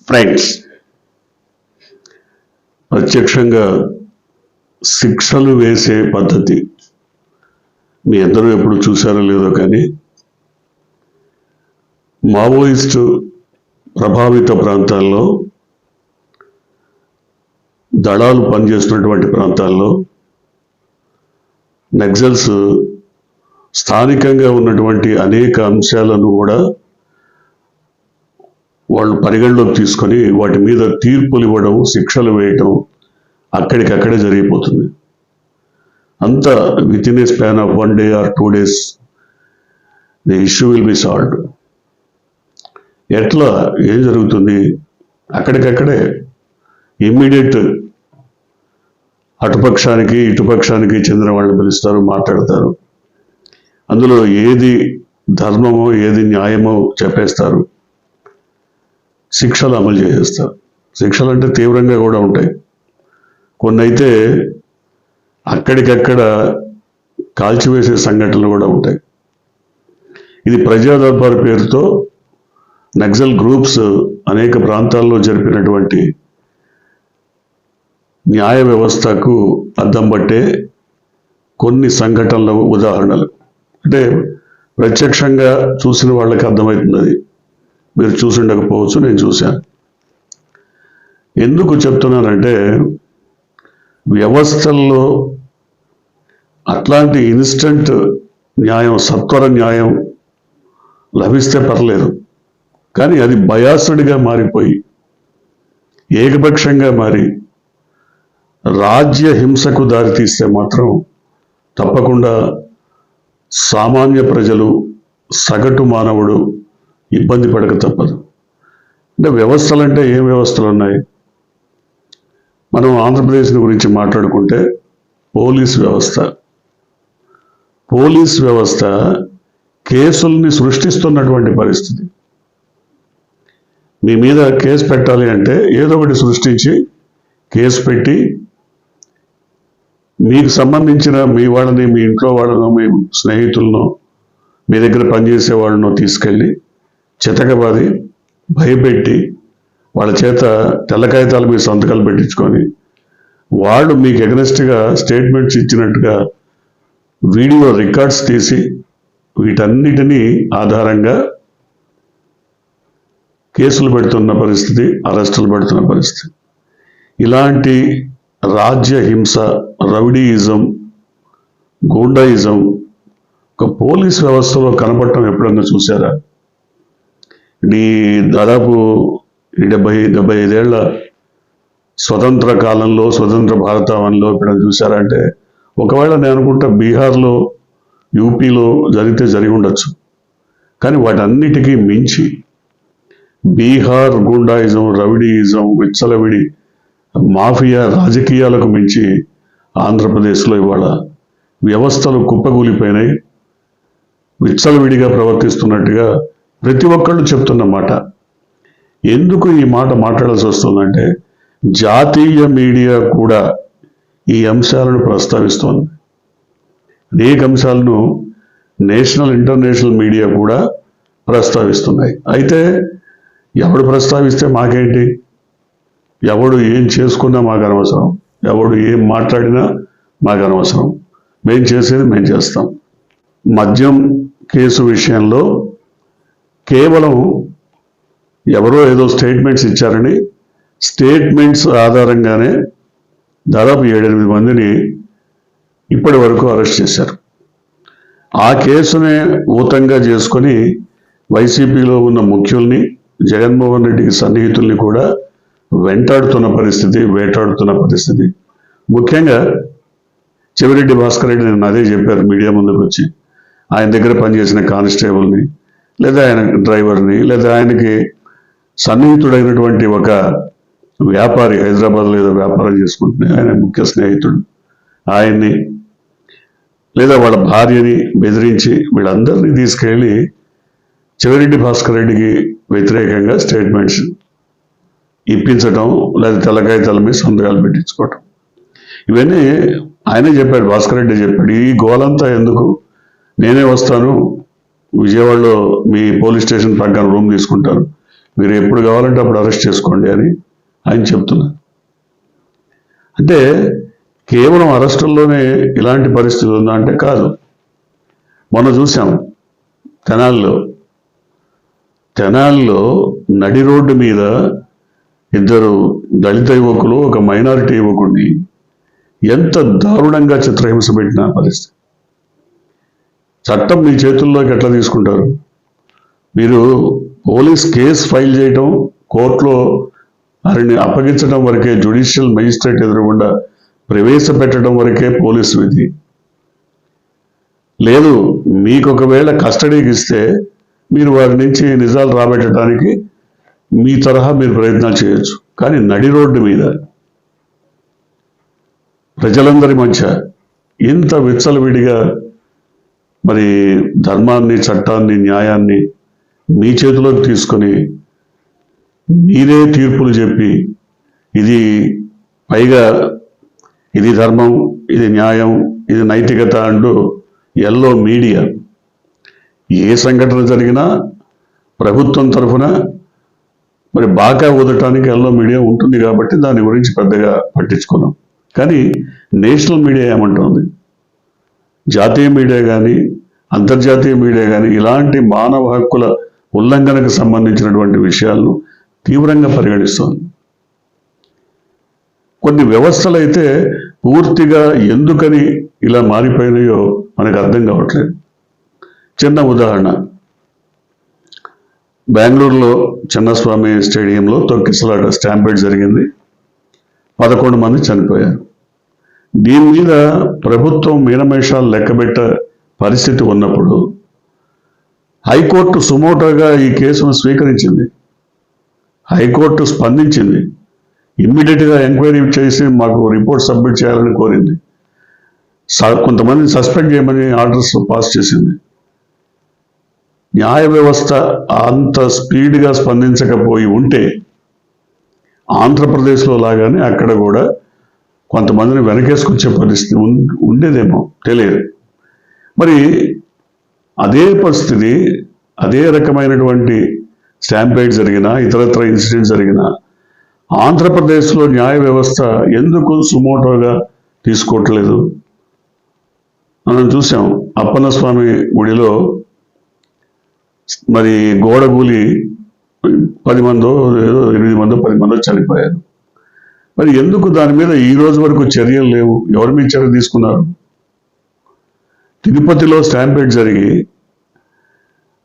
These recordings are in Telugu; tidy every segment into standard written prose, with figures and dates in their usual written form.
ఫ్రెండ్స్, ప్రత్యక్షంగా శిక్షలు వేసే పద్ధతి మీ అందరూ ఎప్పుడు చూసారో లేదో కానీ మావోయిస్టు ప్రభావిత ప్రాంతాల్లో దళాలు పనిచేస్తున్నటువంటి ప్రాంతాల్లో నక్సల్స్ స్థానికంగా ఉన్నటువంటి అనేక అంశాలను కూడా వాళ్ళు పరిగణలోకి తీసుకొని వాటి మీద తీర్పులు ఇవ్వడం, శిక్షలు వేయటం అక్కడికక్కడే జరిగిపోతుంది. అంతా with in a span of 1 day or 2 days the issue will be solved. ఎట్లా ఏం జరుగుతుంది? అక్కడికక్కడే ఇమ్మీడియట్ అటుపక్షానికి ఇటుపక్షానికి చెందిన వాళ్ళని పిలుస్తారు, మాట్లాడతారు. అందులో ఏది ధర్మమో ఏది న్యాయమో చెప్పేస్తారు, శిక్షలు అమలు చేసేస్తారు. శిక్షలు అంటే తీవ్రంగా కూడా ఉంటాయి. కొన్ని అయితే అక్కడికక్కడ కాల్చివేసే సంఘటనలు కూడా ఉంటాయి. ఇది ప్రజా దర్బార్ పేరుతో నక్సల్ గ్రూప్స్ అనేక ప్రాంతాల్లో జరిపినటువంటి న్యాయ వ్యవస్థకు అద్దం పట్టే కొన్ని సంఘటనల ఉదాహరణలు. అంటే ప్రత్యక్షంగా చూసిన వాళ్ళకి అర్థమవుతుంది. అది మీరు చూసి ఉండకపోవచ్చు, నేను చూశాను. ఎందుకు చెప్తున్నానంటే వ్యవస్థల్లో అట్లాంటి ఇన్స్టంట్ న్యాయం, సత్వర న్యాయం లభిస్తే పర్లేదు, కానీ అది బయాస్డ్గా మారిపోయి ఏకపక్షంగా మారి రాజ్య హింసకు దారితీస్తే మాత్రం తప్పకుండా సామాన్య ప్రజలు, సగటు మానవుడు ఇబ్బంది పడక తప్పదు. అంటే వ్యవస్థలు అంటే ఏం వ్యవస్థలు ఉన్నాయి? మనం ఆంధ్రప్రదేశ్ గురించి మాట్లాడుకుంటే పోలీస్ వ్యవస్థ కేసుల్ని సృష్టిస్తున్నటువంటి పరిస్థితి. మీ మీద కేసు పెట్టాలి అంటే ఏదో ఒకటి సృష్టించి కేసు పెట్టి మీకు సంబంధించిన మీ వాళ్ళని, మీ ఇంట్లో వాళ్ళను, మీ స్నేహితులను, మీ దగ్గర పనిచేసే వాళ్ళను తీసుకెళ్ళి చితకబాది భయపెట్టి వాళ్ళ చేత తెల్ల కాగితాల మీద సంతకాలు పెట్టించుకొని వాళ్ళు మీకు ఎగనెస్ట్గా స్టేట్మెంట్స్ ఇచ్చినట్టుగా వీడియో రికార్డ్స్ తీసి వీటన్నిటినీ ఆధారంగా కేసులు పెడుతున్న పరిస్థితి, అరెస్టులు పెడుతున్న పరిస్థితి. ఇలాంటి రాజ్య హింస, రౌడీయిజం, గూండాయిజం ఒక పోలీస్ వ్యవస్థలో కనపడటం ఎప్పుడన్నా చూసారా? దాదాపు 75 ఏళ్ల స్వతంత్ర కాలంలో, స్వతంత్ర భారతావనిలో ఎప్పుడైనా చూసారా అంటే ఒకవేళ నేను అనుకుంటా బీహార్లో, యూపీలో జరిగి ఉండొచ్చు. కానీ వాటన్నిటికీ మించి బీహార్ గూండాయిజం, రౌడీయిజం, విచ్చలవిడి మాఫియా రాజకీయాలకు మించి ఆంధ్రప్రదేశ్లో ఇవాళ వ్యవస్థలు కుప్పగూలిపోయినాయి. విచ్చలవిడిగా ప్రవర్తిస్తున్నట్టుగా ప్రతి ఒక్కళ్ళు చెప్తున్న మాట. ఎందుకు ఈ మాట మాట్లాడాల్సి వస్తుందంటే జాతీయ మీడియా కూడా ఈ అంశాలను ప్రస్తావిస్తోంది. అనేక అంశాలను నేషనల్, ఇంటర్నేషనల్ మీడియా కూడా ప్రస్తావిస్తున్నాయి. అయితే ఎవడు ప్రస్తావిస్తే మాకేంటి? ఎవడు ఏం చేసుకున్నా మాకు అనవసరం, ఎవడు ఏం మాట్లాడినా మాకు అనవసరం. మేము చేసేది మేము చేస్తాం. మద్యం కేసు విషయంలో కేవలం ఎవరో ఏదో స్టేట్మెంట్స్ ఇచ్చారని స్టేట్మెంట్స్ ఆధారంగానే దాదాపు 7-8 మందిని ఇప్పటి వరకు అరెస్ట్ చేశారు. ఆ కేసునే ఊతంగా చేసుకొని వైసీపీలో ఉన్న ముఖ్యుల్ని, జగన్మోహన్ రెడ్డికి సన్నిహితుల్ని కూడా వేటాడుతున్న పరిస్థితి. ముఖ్యంగా చెవిరెడ్డి భాస్కర్ రెడ్డి నేను అదే చెప్పారు మీడియా ముందుకు వచ్చి. ఆయన దగ్గర పనిచేసిన కానిస్టేబుల్ని, లేదా ఆయన డ్రైవర్ని, లేదా ఆయనకి సన్నిహితుడైనటువంటి ఒక వ్యాపారి, హైదరాబాద్లో ఏదో వ్యాపారం చేసుకుంటున్నా ఆయన ముఖ్య స్నేహితుడు, ఆయన్ని, లేదా వాళ్ళ భార్యని బెదిరించి వీళ్ళందరినీ తీసుకెళ్ళి చెవిరెడ్డి భాస్కర్ రెడ్డికి వ్యతిరేకంగా స్టేట్మెంట్స్ ఇప్పించడం, లేదా తెల్లకాగితాల మీద సంతకాలు పెట్టించుకోవటం. ఇవన్నీ ఆయనే చెప్పాడు, భాస్కర్ రెడ్డి చెప్పాడు. ఈ గోలంతా ఎందుకు? నేనే వస్తాను, విజయవాడలో మీ పోలీస్ స్టేషన్ పక్కన రూమ్ తీసుకుంటాను, మీరు ఎప్పుడు కావాలంటే అప్పుడు అరెస్ట్ చేసుకోండి అని ఆయన చెప్తున్నారు. అంటే కేవలం అరెస్టుల్లోనే ఇలాంటి పరిస్థితి ఉందా అంటే కాదు. మొన్న చూసాం తెనాల్లో నడి రోడ్డు మీద ఇద్దరు దళిత యువకులు, ఒక మైనారిటీ యువకుడిని ఎంత దారుణంగా చిత్రహింస పెట్టిన పరిస్థితి. చట్టం మీ చేతుల్లోకి ఎట్లా తీసుకుంటారు? మీరు పోలీస్ కేసు ఫైల్ చేయటం, కోర్టులో వారిని అప్పగించడం వరకే, జ్యుడిషియల్ మెజిస్ట్రేట్ ఎదురుగుండా ప్రవేశపెట్టడం వరకే పోలీసు విధి. లేదు, మీకు ఒకవేళ కస్టడీకి ఇస్తే మీరు వారి నుంచి నిజాలు రాబెట్టడానికి మీ తరహా మీరు ప్రయత్నాలు చేయొచ్చు. కానీ నడి రోడ్డు మీద ప్రజలందరి మధ్య ఇంత విచ్చలవిడిగా మరి ధర్మాన్ని, చట్టాన్ని, న్యాయాన్ని మీ చేతిలోకి తీసుకొని మీరే తీర్పులు చెప్పి ఇది పైగా ఇది ధర్మం, ఇది న్యాయం, ఇది నైతికత అంటూ ఎల్లో మీడియా ఏ సంఘటన జరిగినా ప్రభుత్వం తరఫున మరి బాగా ఊదటానికి ఎల్లో మీడియా ఉంటుంది కాబట్టి దాని గురించి పెద్దగా పట్టించుకున్నాం. కానీ నేషనల్ మీడియా ఏమంటుంది? జాతీయ మీడియా కానీ అంతర్జాతీయ మీడియా కానీ ఇలాంటి మానవ హక్కుల ఉల్లంఘనకు సంబంధించినటువంటి విషయాలను తీవ్రంగా పరిగణిస్తోంది. కొన్ని వ్యవస్థలు అయితే పూర్తిగా ఎందుకని ఇలా మారిపోయినాయో మనకు అర్థం కావట్లేదు. చిన్న ఉదాహరణ, బెంగళూరులో చిన్నస్వామి స్టేడియంలో తొక్కిసలాట స్టాంపేడ్ జరిగింది. 11 మంది చనిపోయారు. దీని మీద ప్రభుత్వం మీనమేషాలు లెక్కబెట్ట పరిస్థితి ఉన్నప్పుడు హైకోర్టు సుమోటోగా ఈ కేసును స్వీకరించింది. హైకోర్టు స్పందించింది. ఇమ్మీడియట్గా ఎంక్వైరీ చేసి మాకు రిపోర్ట్ సబ్మిట్ చేయాలని కోరింది. కొంతమందిని సస్పెండ్ చేయమని ఆర్డర్స్ పాస్ చేసింది. న్యాయ వ్యవస్థ అంత స్పీడ్గా స్పందించకపోయి ఉంటే ఆంధ్రప్రదేశ్లో లాగానే అక్కడ కూడా కొంతమందిని వెనకేసుకొచ్చే పరిస్థితి ఉండేదేమో తెలియదు. మరి అదే పరిస్థితి, అదే రకమైనటువంటి స్టాంపేడ్ జరిగిన, ఇతరత్ర ఇన్సిడెంట్ జరిగిన ఆంధ్రప్రదేశ్లో న్యాయ వ్యవస్థ ఎందుకు సుమోటోగా తీసుకోవట్లేదు? మనం చూసాం, అప్పన్నస్వామి గుడిలో మరి గోడగూలి 10 మందో 8 మందో 10 మందో చనిపోయారు. మరి ఎందుకు దాని మీద ఈ రోజు వరకు చర్యలు లేవు? ఎవరి మీద చర్య తీసుకున్నారు? తిరుపతిలో స్టాంపేడ్ జరిగి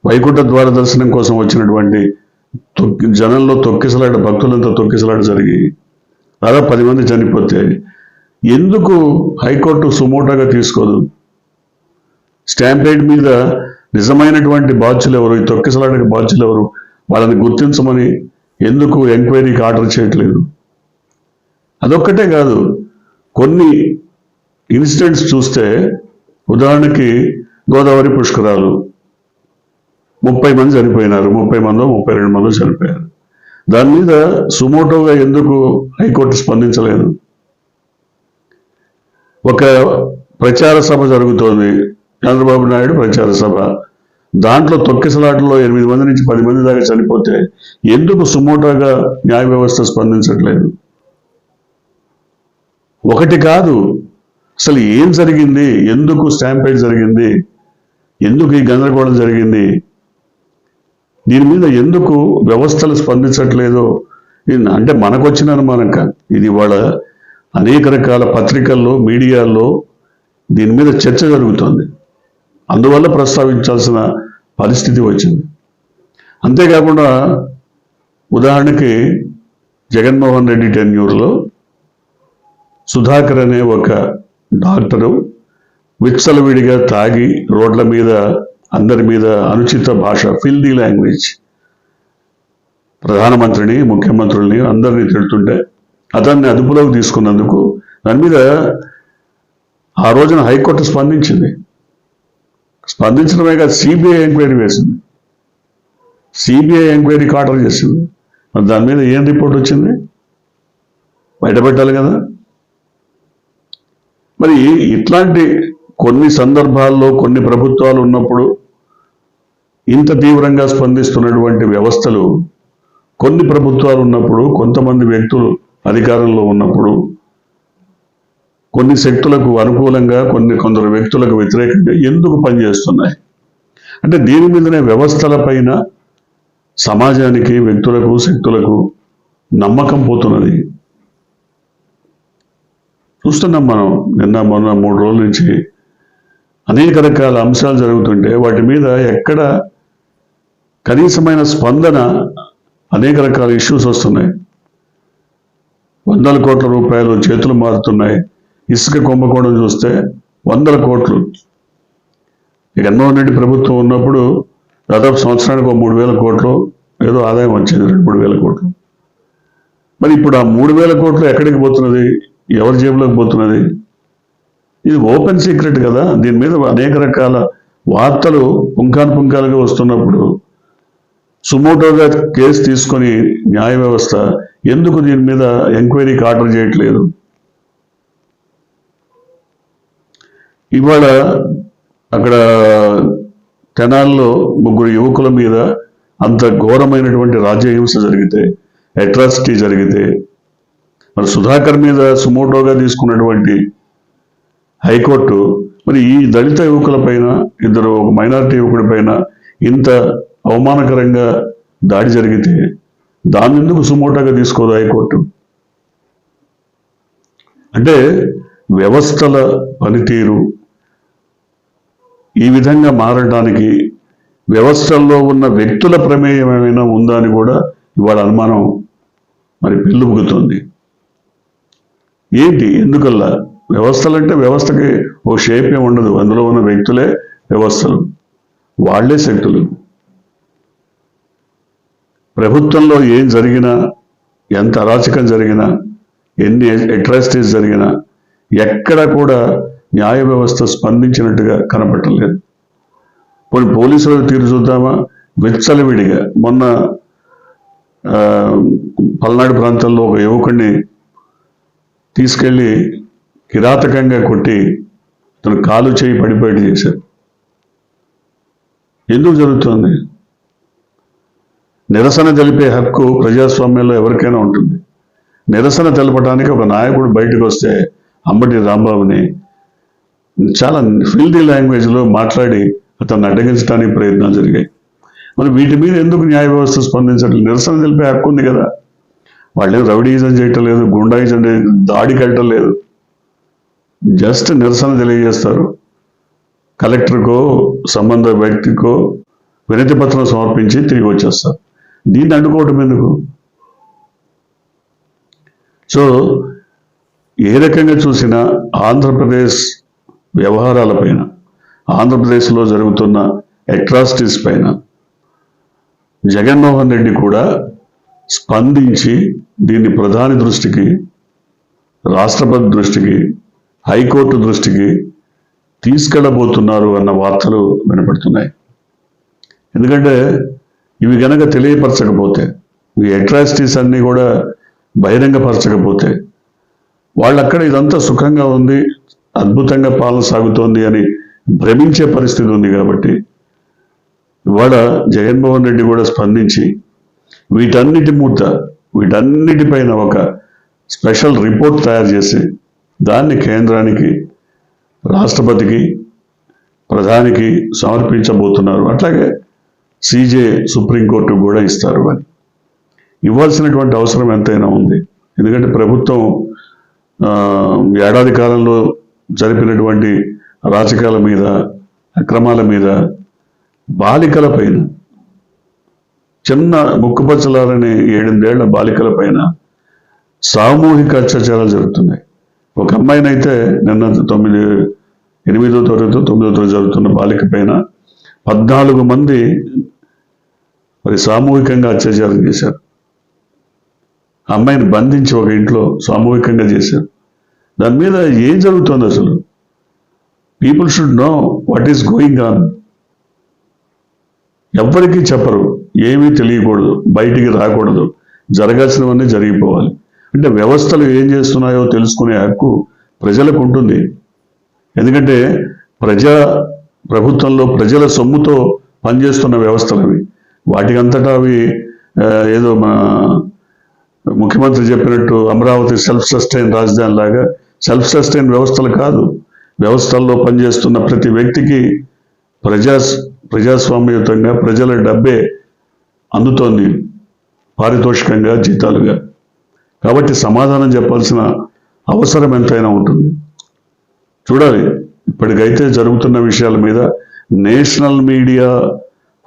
వైకుంఠ ద్వార దర్శనం కోసం వచ్చినటువంటి జనంలో తొక్కిసలాట, భక్తులంతా తొక్కిసలాట జరిగి దాదాపు 10 మంది చనిపోతే ఎందుకు హైకోర్టు సుమోటోగా తీసుకోదు? స్టాంపేడ్ మీద నిజమైనటువంటి బాధ్యులు ఎవరు, ఈ తొక్కిసలాటకి బాధ్యులు ఎవరు, వాళ్ళని గుర్తించమని ఎందుకు ఎంక్వైరీకి ఆర్డర్ చేయట్లేదు? అదొక్కటే కాదు, కొన్ని ఇన్సిడెంట్స్ చూస్తే, ఉదాహరణకి గోదావరి పుష్కరాలు 30 మంది చనిపోయినారు, 30 మందో 32 మందో చనిపోయారు. దాని మీద సుమోటోగా ఎందుకు హైకోర్టు స్పందించలేదు? ఒక ప్రచార సభ జరుగుతోంది, చంద్రబాబు నాయుడు ప్రచార సభ, దాంట్లో తొక్కిసలాటలో 8 మంది నుంచి 10 మంది దాకా చనిపోతే ఎందుకు సుమోటోగా న్యాయ వ్యవస్థ స్పందించట్లేదు? ఒకటి కాదు, అసలు ఏం జరిగింది, ఎందుకు స్టాంపేడ్ జరిగింది, ఎందుకు ఈ గందరగోళం జరిగింది, దీని మీద ఎందుకు వ్యవస్థలు స్పందించట్లేదో అంటే మనకు వచ్చిన అనుమానం కాదు. ఇది వాళ్ళ అనేక రకాల పత్రికల్లో, మీడియాల్లో దీని మీద చర్చ జరుగుతుంది. అందువల్ల ప్రస్తావించాల్సిన పరిస్థితి వచ్చింది. అంతేకాకుండా ఉదాహరణకి జగన్మోహన్ రెడ్డి టెన్యూర్లో సుధాకర్ అనే ఒక డాక్టరు విచ్చలవిడిగా తాగి రోడ్ల మీద అందరి మీద అనుచిత భాష, ఫిల్దీ లాంగ్వేజ్, ప్రధానమంత్రిని, ముఖ్యమంత్రుల్ని అందరినీ తిడుతుంటే అతన్ని అదుపులోకి తీసుకున్నందుకు దాని మీద ఆ రోజున హైకోర్టు స్పందించింది. స్పందించడమే కాదు, సిబిఐ ఎంక్వైరీ వేసింది, సిబిఐ ఎంక్వైరీకి ఆర్డర్ చేసింది. మరి దాని మీద ఏం రిపోర్ట్ వచ్చింది? బయటపెట్టాలి కదా. మరి ఇట్లాంటి కొన్ని సందర్భాల్లో కొన్ని ప్రభుత్వాలు ఉన్నప్పుడు ఇంత తీవ్రంగా స్పందిస్తున్నటువంటి వ్యవస్థలు కొన్ని ప్రభుత్వాలు ఉన్నప్పుడు, కొంతమంది వ్యక్తులు అధికారంలో ఉన్నప్పుడు కొన్ని శక్తులకు అనుకూలంగా కొందరు వ్యక్తులకు వ్యతిరేకంగా ఎందుకు పనిచేస్తున్నాయి అంటే దీని మీదనే వ్యవస్థల పైన సమాజానికి, వ్యక్తులకు, శక్తులకు నమ్మకం పోతున్నది. చూస్తున్నాం మనం. నిన్న మొన్న 3 రోజుల నుంచి అనేక రకాల అంశాలు జరుగుతుంటే వాటి మీద ఎక్కడ కనీసమైన స్పందన, అనేక రకాల ఇష్యూస్ వస్తున్నాయి. 100 కోట్ల రూపాయలు చేతులు మారుతున్నాయి. ఇసుక కుంభకోణం చూస్తే 100 కోట్లు. జగన్మోహన్ రెడ్డి ప్రభుత్వం ఉన్నప్పుడు దాదాపు సంవత్సరానికి 3,000 కోట్లు ఏదో ఆదాయం వచ్చేది, 2-3 వేల కోట్లు. మరి ఇప్పుడు ఆ 3,000 కోట్లు ఎక్కడికి పోతున్నది? ఎవరి జేబులోకి పోతున్నది? ఇది ఓపెన్ సీక్రెట్ కదా. దీని మీద అనేక రకాల వార్తలు పుంకానుపుంకాలుగా వస్తున్నప్పుడు సుమోటోగా కేసు తీసుకొని న్యాయ వ్యవస్థ ఎందుకు దీని మీద ఎంక్వైరీకి ఆర్డర్ చేయట్లేదు? ఇవాళ అక్కడ తెనాల్లో 3 యువకుల మీద అంత ఘోరమైనటువంటి రాజ్యహింస జరిగితే, అట్రాసిటీ జరిగితే, మరి సుధాకర్ మీద సుమోటోగా తీసుకున్నటువంటి హైకోర్టు మరి ఈ దళిత యువకుల పైన, ఒక మైనారిటీ యువకుడి పైన ఇంత అవమానకరంగా దాడి జరిగితే దాన్ని ఎందుకు సుమోటోగా తీసుకోదు హైకోర్టు? అంటే వ్యవస్థల పనితీరు ఈ విధంగా మారడానికి వ్యవస్థల్లో ఉన్న వ్యక్తుల ప్రమేయం ఏమైనా ఉందా అని కూడా ఇవాళ అనుమానం మరి పెళ్ళుబుగుతుంది. ఏంటి? ఎందుకల్లా? వ్యవస్థలు అంటే వ్యవస్థకి ఓ షేప్ ఏమి ఉండదు. అందులో ఉన్న వ్యక్తులే వ్యవస్థలు, వాళ్లే శక్తులు. ప్రభుత్వంలో ఏం జరిగినా, ఎంత అరాచకం జరిగినా, ఎన్ని అట్రాసిటీస్ జరిగినా ఎక్కడ కూడా న్యాయ వ్యవస్థ స్పందించినట్టుగా కనపడలేదు. పోలీసుల తీరు చూద్దామా? విచ్చలవిడిగా మొన్న పల్నాడు ప్రాంతంలో ఒక యువకుడిని తీసుకెళ్లి కిరాతకంగా కొట్టి తన కాలు చేయి పడిపోయేట్టు చేశారు. ఎందుకు జరుగుతుంది? నిరసన తెలిపే హక్కు ప్రజాస్వామ్యంలో ఎవరికైనా ఉంటుంది. నిరసన తెలపడానికి ఒక నాయకుడు బయటకు వస్తే అంబటి రాంబాబుని చాలా ఫిల్దీ లాంగ్వేజ్లో మాట్లాడి అతన్ని అడ్డగించడానికి ప్రయత్నాలు జరిగాయి. మరి వీటి మీద ఎందుకు న్యాయ వ్యవస్థ స్పందించట్లేదు? నిరసన తెలిపే హక్కు ఉంది కదా. వాళ్ళేం రౌడీయిజం చేయటం లేదు, గుండాయిజం, దాడికి వెళ్ళటం లేదు. జస్ట్ నిరసన తెలియజేస్తారు. కలెక్టర్కో సంబంధ వ్యక్తికో వినతి పత్రం సమర్పించి తిరిగి వచ్చేస్తారు. దీన్ని అడ్డుకోవటం ఎందుకు? సో ఏ రకంగా చూసినా ఆంధ్రప్రదేశ్ వ్యవహారాలపైన, ఆంధ్రప్రదేశ్లో జరుగుతున్న అట్రాసిటీస్ పైన జగన్మోహన్ రెడ్డి కూడా స్పందించి దీన్ని ప్రధాని దృష్టికి, రాష్ట్రపతి దృష్టికి, హైకోర్టు దృష్టికి తీసుకెళ్ళబోతున్నారు అన్న వార్తలు వినపడుతున్నాయి. ఎందుకంటే ఇవి గనక తెలియపరచకపోతే, ఈ అట్రాసిటీస్ అన్నీ కూడా బహిరంగపరచకపోతే వాళ్ళక్కడ ఇదంతా సుఖంగా ఉంది, అద్భుతంగా పాలన సాగుతోంది అని భ్రమించే పరిస్థితి ఉంది. కాబట్టి ఇవాళ జగన్మోహన్ రెడ్డి కూడా స్పందించి వీటన్నిటిపైన ఒక స్పెషల్ రిపోర్ట్ తయారు చేసి దాన్ని కేంద్రానికి, రాష్ట్రపతికి, ప్రధానికి సమర్పించబోతున్నారు. అట్లాగే సిజే సుప్రీంకోర్టుకు కూడా ఇస్తారు అని. ఇవ్వాల్సినటువంటి అవసరం ఎంతైనా ఉంది. ఎందుకంటే ప్రభుత్వం ఏడాది కాలంలో జరిపినటువంటి అరాచకాల మీద, అక్రమాల మీద, బాలికల పైన, చిన్న ముక్కుపచ్చలారని 8 ఏళ్ల బాలికల పైన సామూహిక అత్యాచారాలు జరుగుతున్నాయి. ఒక అమ్మాయినైతే నిన్న 8వ తరగతి 9వ తరగతి జరుగుతున్న బాలిక పైన 14 మంది మరి సామూహికంగా అత్యాచారం చేశారు. అమ్మాయిని బంధించి ఒక ఇంట్లో సామూహికంగా చేశారు. దాని మీద ఏం జరుగుతుంది అసలు? People should know what is going on. ఎవ్వరికీ చెప్పరు, ఏమీ తెలియకూడదు, బయటికి రాకూడదు, జరగాల్సినవన్నీ జరిగిపోవాలి. అంటే వ్యవస్థలు ఏం చేస్తున్నాయో తెలుసుకునే హక్కు ప్రజలకు ఉంటుంది. ఎందుకంటే ప్రభుత్వంలో ప్రజల సొమ్ముతో పనిచేస్తున్న వ్యవస్థలు అవి. వాటికంతటా అవి ఏదో మన ముఖ్యమంత్రి చెప్పినట్టు అమరావతి సెల్ఫ్ సస్టైన్ రాజధాని లాగా సెల్ఫ్ సస్టైన్ వ్యవస్థలు కాదు. వ్యవస్థల్లో పనిచేస్తున్న ప్రతి వ్యక్తికి ప్రజాస్వామ్యయుతంగా ప్రజల డబ్బే అందుతోంది పారితోషికంగా, జీతాలుగా. కాబట్టి సమాధానం చెప్పాల్సిన అవసరం ఎంతైనా ఉంటుంది. చూడాలి, ఇప్పటికైతే జరుగుతున్న విషయాల మీద నేషనల్ మీడియా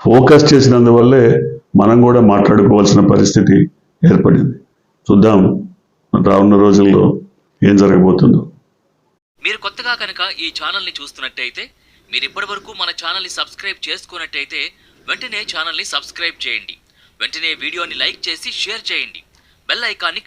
ఫోకస్ చేసినందువల్లే మనం కూడా మాట్లాడుకోవాల్సిన పరిస్థితి ఏర్పడింది. చూద్దాం రానున్న రోజుల్లో ఏం జరగబోతుందో. మీరు కొత్తగా కనుక ఈ ఛానల్ని చూస్తున్నట్టయితే, మీరు ఇప్పటివరకు మన ఛానల్ని సబ్స్క్రైబ్ చేసుకున్నట్టయితే వెంటనే ఛానల్ని సబ్స్క్రైబ్ చేయండి. వెంటనే వీడియోని లైక్ చేసి షేర్ చేయండి. బెల్ ఐకాన్ని